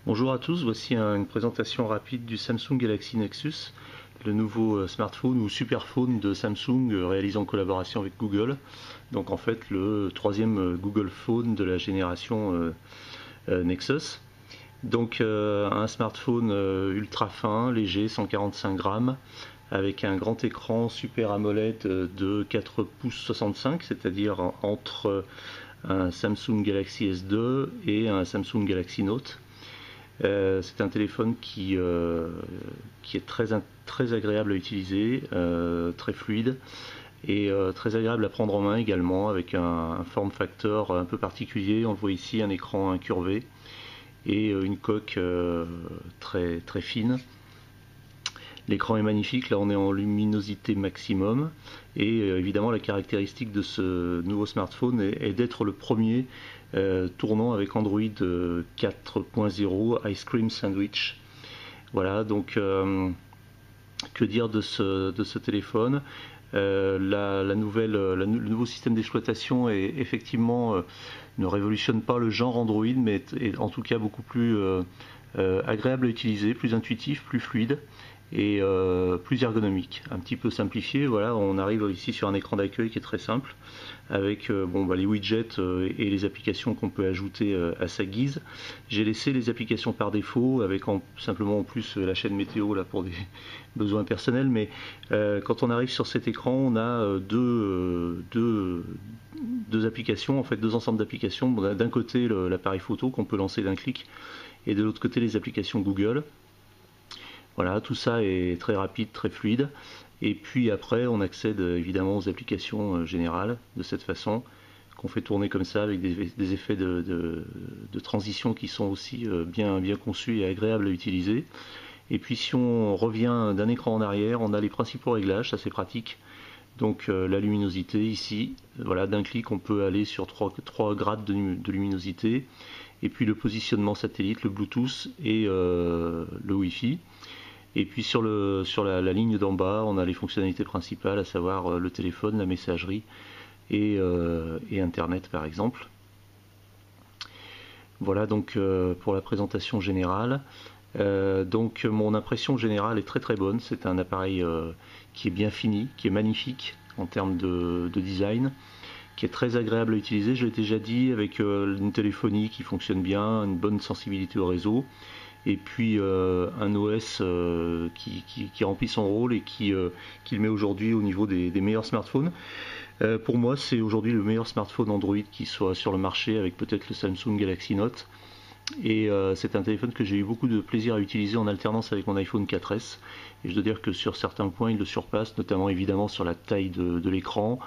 Bonjour à tous, voici une présentation rapide du Samsung Galaxy Nexus, le nouveau smartphone ou superphone de Samsung réalisé en collaboration avec Google. Donc en fait le troisième Google Phone de la génération Nexus. Donc un smartphone ultra fin, léger, 145 grammes, avec un grand écran Super AMOLED de 4 pouces 65, c'est-à-dire entre un Samsung Galaxy S2 et un Samsung Galaxy Note. C'est un téléphone qui est très agréable à utiliser, très fluide et très agréable à prendre en main également, avec un form factor un peu particulier. On voit ici un écran incurvé et une coque très fine. L'écran est magnifique, là on est en luminosité maximum et évidemment la caractéristique de ce nouveau smartphone est d'être le premier tournant avec Android 4.0 Ice Cream Sandwich. Voilà, donc que dire de ce téléphone. Le nouveau système d'exploitation est effectivement ne révolutionne pas le genre Android, mais est en tout cas beaucoup plus agréable à utiliser, plus intuitif, plus fluide et plus ergonomique, un petit peu simplifié. Voilà, on arrive ici sur un écran d'accueil qui est très simple, avec les widgets et les applications qu'on peut ajouter à sa guise. J'ai laissé les applications par défaut, avec simplement en plus la chaîne météo là pour des besoins personnels, mais quand on arrive sur cet écran, on a deux applications, en fait deux ensembles d'applications. D'un côté l'appareil photo qu'on peut lancer d'un clic, et de l'autre côté les applications Google. Voilà, tout ça est très rapide, très fluide. Et puis après, on accède évidemment aux applications générales de cette façon, qu'on fait tourner comme ça, avec des effets de transition qui sont aussi bien conçus et agréables à utiliser. Et puis si on revient d'un écran en arrière, on a les principaux réglages, ça c'est pratique. Donc la luminosité ici, voilà, d'un clic on peut aller sur 3 grades de luminosité. Et puis le positionnement satellite, le Bluetooth et le Wi-Fi. Et puis sur la ligne d'en bas, on a les fonctionnalités principales, à savoir le téléphone, la messagerie et Internet par exemple. Voilà donc pour la présentation générale. Donc mon impression générale est très bonne. C'est un appareil qui est bien fini, qui est magnifique en termes de design, qui est très agréable à utiliser. Je l'ai déjà dit, avec une téléphonie qui fonctionne bien, une bonne sensibilité au réseau, et puis un OS qui remplit son rôle et qui le met aujourd'hui au niveau des meilleurs smartphones. Pour moi, c'est aujourd'hui le meilleur smartphone Android qui soit sur le marché, avec peut-être le Samsung Galaxy Note. Et c'est un téléphone que j'ai eu beaucoup de plaisir à utiliser en alternance avec mon iPhone 4S. Et je dois dire que sur certains points, il le surpasse, notamment évidemment sur la taille de l'écran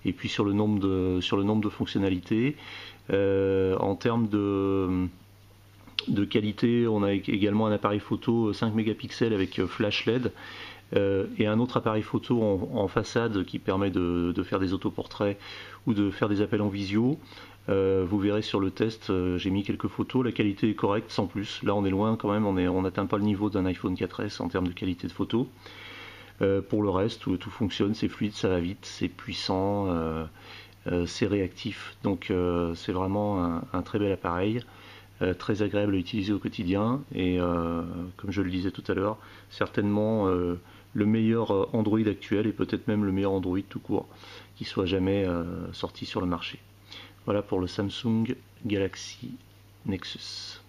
et puis sur le nombre de fonctionnalités. En termes de qualité, on a également un appareil photo 5 mégapixels avec flash LED et un autre appareil photo en façade qui permet de faire des autoportraits ou de faire des appels en visio. Vous verrez sur le test, j'ai mis quelques photos, la qualité est correcte sans plus. Là on est loin quand même, on n'atteint pas le niveau d'un iPhone 4S en termes de qualité de photo. Pour le reste, tout fonctionne, c'est fluide, ça va vite, c'est puissant, c'est réactif. Donc c'est vraiment un très bel appareil. Très agréable à utiliser au quotidien et comme je le disais tout à l'heure, certainement le meilleur Android actuel et peut-être même le meilleur Android tout court qui soit jamais sorti sur le marché. Voilà pour le Samsung Galaxy Nexus.